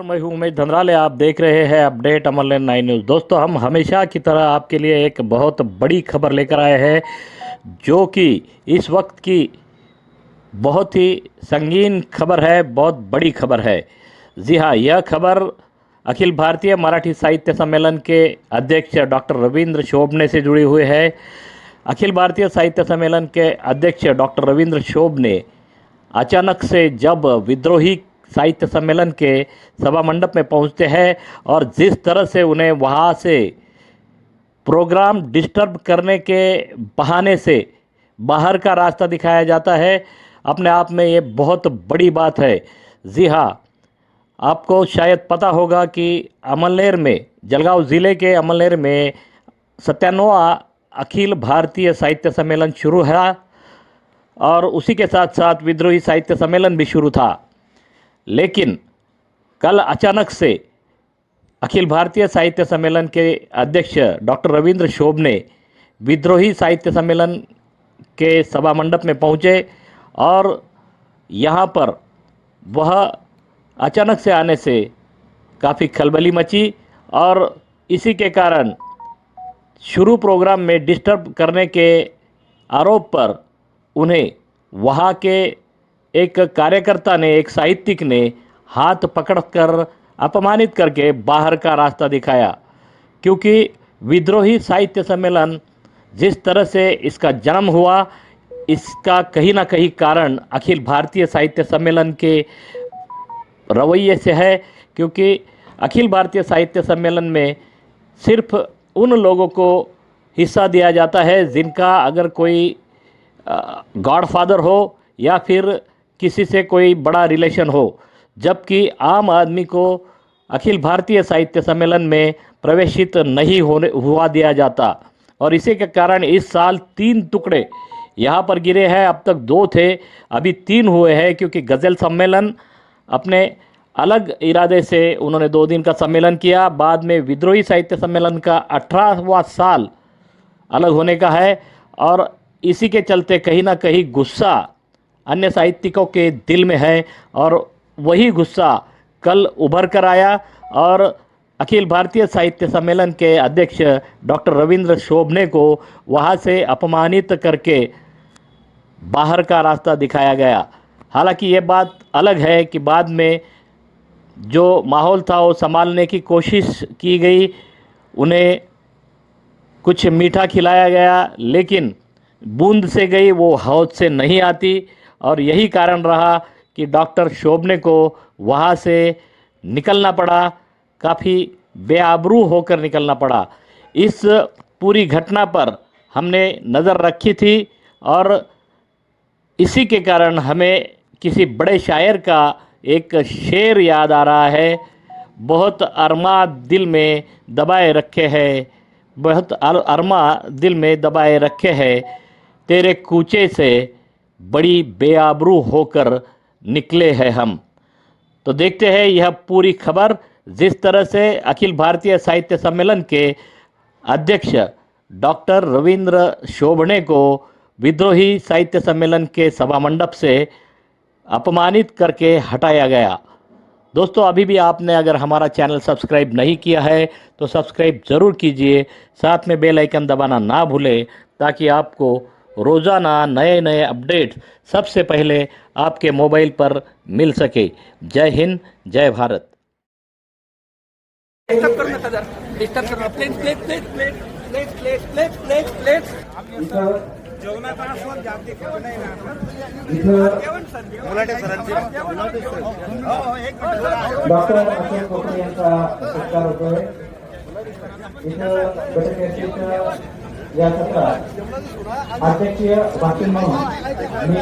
मैं हूं उमेश धंधराले। आप देख रहे हैं अपडेट अमरलैंड 9 न्यूज़। दोस्तों, हम हमेशा की तरह आपके लिए एक बहुत बड़ी खबर लेकर आए हैं, जो कि इस वक्त की बहुत ही संगीन खबर है, बहुत बड़ी खबर है। जी हाँ, यह खबर अखिल भारतीय मराठी साहित्य सम्मेलन के अध्यक्ष डॉक्टर रविंद्र शोभने से जुड़ी हुई है। अखिल भारतीय साहित्य सम्मेलन के अध्यक्ष डॉक्टर रविंद्र शोभने अचानक से जब विद्रोही साहित्य सम्मेलन के सभा मंडप में पहुंचते हैं और जिस तरह से उन्हें वहां से प्रोग्राम डिस्टर्ब करने के बहाने से बाहर का रास्ता दिखाया जाता है, अपने आप में ये बहुत बड़ी बात है। जी हाँ, आपको शायद पता होगा कि अमलेर में, जलगांव ज़िले के अमलेर में 97वां अखिल भारतीय साहित्य सम्मेलन शुरू है और उसी के साथ साथ विद्रोही साहित्य सम्मेलन भी शुरू था। लेकिन कल अचानक से अखिल भारतीय साहित्य सम्मेलन के अध्यक्ष डॉक्टर रविंद्र शोभने विद्रोही साहित्य सम्मेलन के सभा मंडप में पहुंचे और यहां पर वह अचानक से आने से काफ़ी खलबली मची और इसी के कारण शुरू प्रोग्राम में डिस्टर्ब करने के आरोप पर उन्हें वहाँ के एक कार्यकर्ता ने, एक साहित्यिक ने हाथ पकड़कर अपमानित करके बाहर का रास्ता दिखाया। क्योंकि विद्रोही साहित्य सम्मेलन जिस तरह से इसका जन्म हुआ, इसका कहीं ना कहीं कारण अखिल भारतीय साहित्य सम्मेलन के रवैये से है। क्योंकि अखिल भारतीय साहित्य सम्मेलन में सिर्फ उन लोगों को हिस्सा दिया जाता है जिनका अगर कोई गॉडफादर हो या फिर किसी से कोई बड़ा रिलेशन हो, जबकि आम आदमी को अखिल भारतीय साहित्य सम्मेलन में प्रवेशित नहीं हुआ दिया जाता। और इसी के कारण इस साल 3 टुकड़े यहाँ पर गिरे हैं। अब तक 2 थे, अभी 3 हुए हैं, क्योंकि गज़ल सम्मेलन अपने अलग इरादे से उन्होंने 2 दिन का सम्मेलन किया। बाद में विद्रोही साहित्य सम्मेलन का 18वां साल अलग होने का है और इसी के चलते कहीं ना कहीं गुस्सा अन्य साहित्यिकों के दिल में है और वही गुस्सा कल उभर कर आया और अखिल भारतीय साहित्य सम्मेलन के अध्यक्ष डॉक्टर रविंद्र शोभने को वहाँ से अपमानित करके बाहर का रास्ता दिखाया गया। हालांकि ये बात अलग है कि बाद में जो माहौल था वो संभालने की कोशिश की गई, उन्हें कुछ मीठा खिलाया गया, लेकिन बूंद से गई वो हौद से नहीं आती और यही कारण रहा कि डॉक्टर शोभने को वहाँ से निकलना पड़ा, काफ़ी बेआबरू होकर निकलना पड़ा। इस पूरी घटना पर हमने नज़र रखी थी और इसी के कारण हमें किसी बड़े शायर का एक शेर याद आ रहा है, बहुत अरमा दिल में दबाए रखे हैं, बहुत अरमा दिल में दबाए रखे हैं, तेरे कूचे से बड़ी बेआबरू होकर निकले हैं हम। तो देखते हैं यह पूरी खबर। जिस तरह से अखिल भारतीय साहित्य सम्मेलन के अध्यक्ष डॉक्टर रविंद्र शोभने को विद्रोही साहित्य सम्मेलन के सभा मंडप से अपमानित करके हटाया गया। दोस्तों, अभी भी आपने अगर हमारा चैनल सब्सक्राइब नहीं किया है तो सब्सक्राइब ज़रूर कीजिए, साथ में बेल आइकन दबाना ना भूलें ताकि आपको रोज़ाना नए नए अपडेट सबसे पहले आपके मोबाइल पर मिल सके। जय हिंद, जय भारत। डॉक्टर अशोक कोकणे यांचा सत्कार होतोय। या सत्रात अध्यक्षीय भाषण म्हणून मी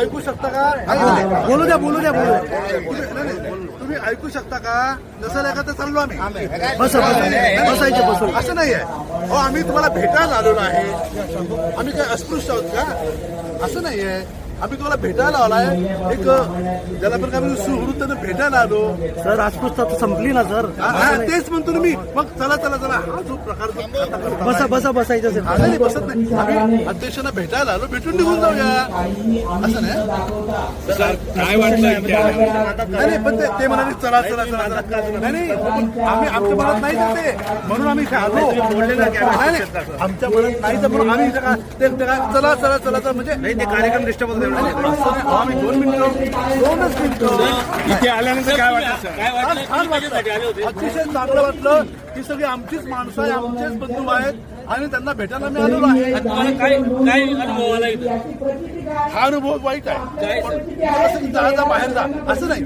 ऐकू शकता का? बोलू द्या तुम्ही ऐकू शकता का? नसेल का तर चाललो आम्ही बसायचे असं नाही आहे। हो, आम्ही तुम्हाला भेटायला आलेलो आहे, आम्ही काय अस्पृश्य आहोत का? असं नाही आहे। आम्ही तुम्हाला भेटायला आलाय एक ज्याला पण आम्ही सुहृद त्यांना भेटायला आलो. सर अस्पृश्यता तर संपली ना सर. तेच म्हणतो ना मी. मग चला चला चला हा जो प्रकार बसायचं सर. नाही बसत नाही. आम्ही अध्यक्षांना भेटायला आलो, भेटून निघून जाऊया असं नाही. काय वाटतं नाही पण ते म्हणाले चला चला चला नाही आम्ही आमच्या मनात नाही ते म्हणून आम्ही इथे आलो. नाही आमच्या मनात नाही तर म्हणून आम्ही इथे चला चला चला चला म्हणजे ते कार्यक्रम डिस्टर्ब होतो. आम्ही 2 मिनिटं इथे आल्यानंतर काय वाटतं सर? छान वाटलं. अतिशय चांगलं वाटलं की सगळी आमचीच माणसं आहे, आमचेच बंधू आहेत आणि त्यांना भेटायला मी आलेलो आहे. काय अनुभव आला इथं? हा अनुभव वाईट आहे. पण जा बाहेर जा असं नाही.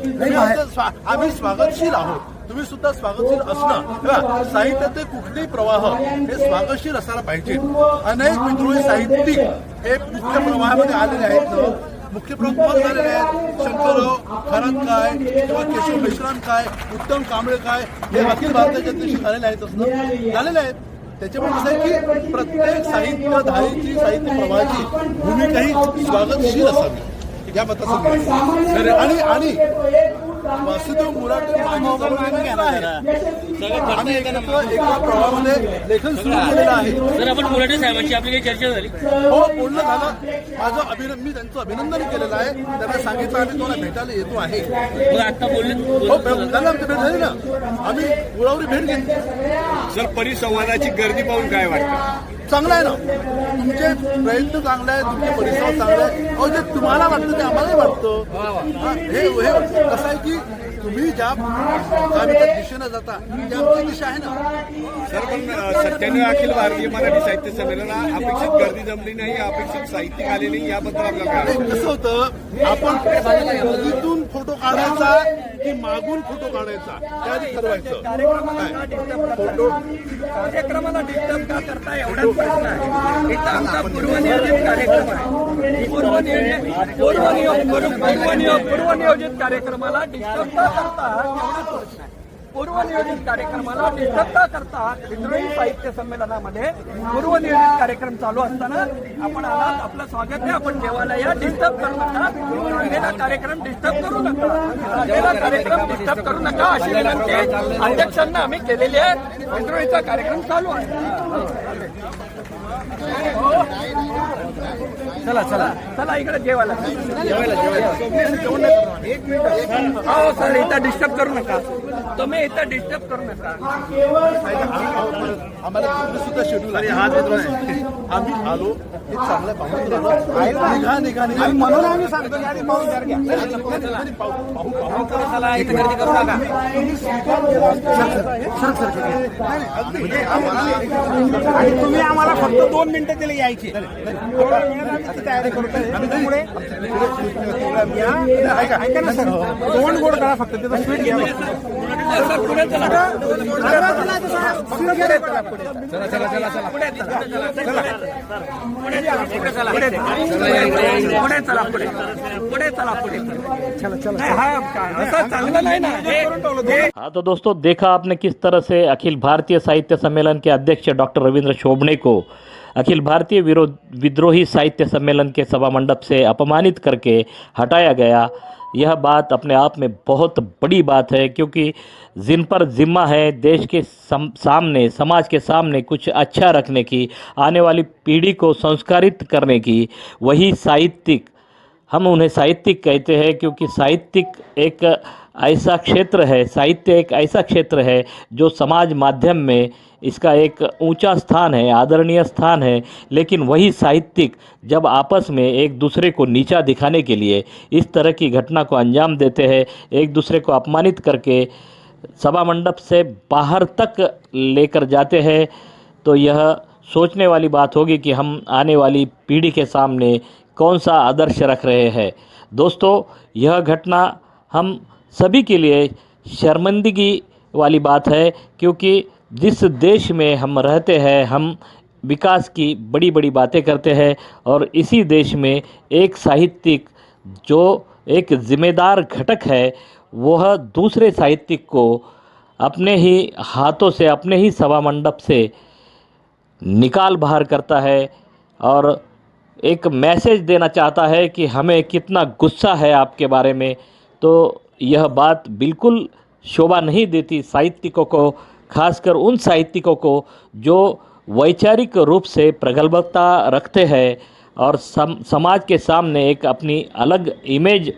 आम्ही स्वागतशील आहोत. तुम्ही सुद्धा स्वागतशील असणं. साहित्याचे कुठलेही प्रवाह हे स्वागतशील असायला पाहिजे. अनेक विद्रोही साहित्यिक हे मुख्य प्रवाहामध्ये आलेले आहेत. मुख्य प्रमुख झालेले आहेत. शंकरराव खरात किंवा केशव मेश्राम उत्तम कांबळे हे अखिल भारताच्या अध्यक्ष झालेले आहेत झालेले आहेत. त्याच्यामुळे कसं आहे की प्रत्येक साहित्यधारीची साहित्य प्रवाहाची भूमिका ही स्वागतशील असावी या मताचं. आणि वासुदेव मुराटे आम्ही एका प्रवाहामध्ये लेखन सुरू केलेलं आहे. सर आपण मुराटे साहेबांची आपली काही चर्चा झाली? हो बोलणं झालं. मी त्यांचं अभिनंदन केलेलं आहे. त्यांना सांगितलं आम्ही तुम्हाला भेटायला येतो आहे. मग आता बोलले हो त्यांना आमची भेट झाली ना. आम्ही गुळावरी भेट घेतली. सर परिसंवादाची गर्दी पाहून काय वाटतं? चांगलं आहे ना. तुमचे प्रयत्न चांगले आहेत, तुमचे परिसर चांगले आहेत. अहो जे तुम्हाला वाटतं ते आम्हालाही वाटतं. हे कसं आहे की तुम्ही ज्या दिशेनं जाता ती आमची दिशा आहे ना. सर पण 97 अखिल भारतीय मराठी साहित्य संमेलनाला अपेक्षित गर्दी जमली नाही, अपेक्षित साहित्यिक आले नाही, याबद्दल आपल्याला काय? कसं होतं आपण नदीतून फोटो काढायचा की मागून फोटो काढायचा त्याआधी ठरवायचं. फोटो कार्यक्रमाला डिस्टर्ब का करता एवढाच प्रश्न आहे. इथं आमचा पूर्वनियोजित कार्यक्रम आहे. पूर्वनियोजित कार्यक्रमाला डिस्टर्ब का करता एवढाच प्रश्न आहे. पूर्वनियोजित कार्यक्रमाला डिस्टर्ब का करता? विद्रोही साहित्य संमेलनामध्ये पूर्वनियोजित कार्यक्रम चालू असताना आपण आलात, आपलं स्वागत आहे, आपण जेवायला या, डिस्टर्ब करू नका. झालेला कार्यक्रम डिस्टर्ब करू नका. झालेला कार्यक्रम डिस्टर्ब करू नका अशी विनंती अध्यक्षांना आम्ही केलेली आहे. विद्रोहीचा कार्यक्रम चालू आहे. चला चला चला इकडे जेवायला. हो सर इथं डिस्टर्ब करू नका. तुम्ही इथं डिस्टर्ब करू नका. आम्हाला सुद्धा शेड्यूल आहे. आम्ही आलो हे चांगल्या पाहून निघा म्हणून आम्ही सांगतो इथं गर्दी करू नका. तुम्ही आम्हाला फक्त 2 मिनिटं दिली यायची. तयारी करतोय त्यामुळे ऐका ना सर. दोन गोड करा फक्त त्याचा स्वीट घ्या. पुढे चला चांगलं नाही ना. हाँ तो दोस्तों देखा आपने किस तरह से अखिल भारतीय साहित्य सम्मेलन के अध्यक्ष डॉक्टर रविंद्र शोभणे को अखिल भारतीय विद्रोही साहित्य सम्मेलन के सभा मंडप से अपमानित करके हटाया गया। यह बात अपने आप में बहुत बड़ी बात है, क्योंकि जिन पर जिम्मा है देश के सामने, समाज के सामने कुछ अच्छा रखने की, आने वाली पीढ़ी को संस्कारित करने की, वही साहित्यिक, हम उन्हें साहित्यिक कहते हैं क्योंकि साहित्यिक एक ऐसा क्षेत्र है, साहित्य एक ऐसा क्षेत्र है जो समाज माध्यम में इसका एक ऊंचा स्थान है, आदरणीय स्थान है। लेकिन वही साहित्यिक जब आपस में एक दूसरे को नीचा दिखाने के लिए इस तरह की घटना को अंजाम देते हैं, एक दूसरे को अपमानित करके सभा मंडप से बाहर तक लेकर जाते हैं, तो यह सोचने वाली बात होगी कि हम आने वाली पीढ़ी के सामने कौन सा आदर्श रख रहे हैं। दोस्तों, यह घटना हम सभी के लिए शर्मिंदगी वाली बात है, क्योंकि जिस देश में हम रहते हैं हम विकास की बड़ी बड़ी बातें करते हैं, और इसी देश में एक साहित्यिक जो एक जिम्मेदार घटक है वह दूसरे साहित्यिक को अपने ही हाथों से, अपने ही सभा मंडप से निकाल बाहर करता है और एक मैसेज देना चाहता है कि हमें कितना गुस्सा है आपके बारे में, तो यह बात बिल्कुल शोभा नहीं देती साहित्यिकों को, खासकर उन साहित्यिकों को जो वैचारिक रूप से प्रगल्भता रखते हैं और समाज के सामने एक अपनी अलग इमेज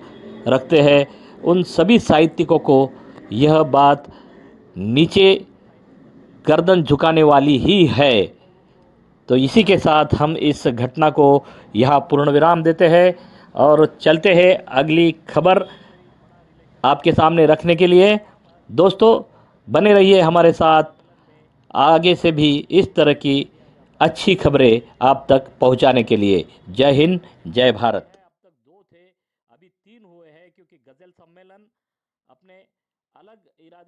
रखते हैं। उन सभी साहित्यिकों को यह बात नीचे गर्दन झुकाने वाली ही है। तो इसी के साथ हम इस घटना को यहाँ पूर्ण विराम देते हैं और चलते हैं अगली खबर आपके सामने रखने के लिए। दोस्तों बने रहिए हमारे साथ, आगे से भी इस तरह की अच्छी खबरें आप तक पहुंचाने के लिए। जय हिंद, जय भारत। अब तक 2 थे, अभी 3 हुए हैं क्योंकि गज़ल सम्मेलन अपने अलग इरादे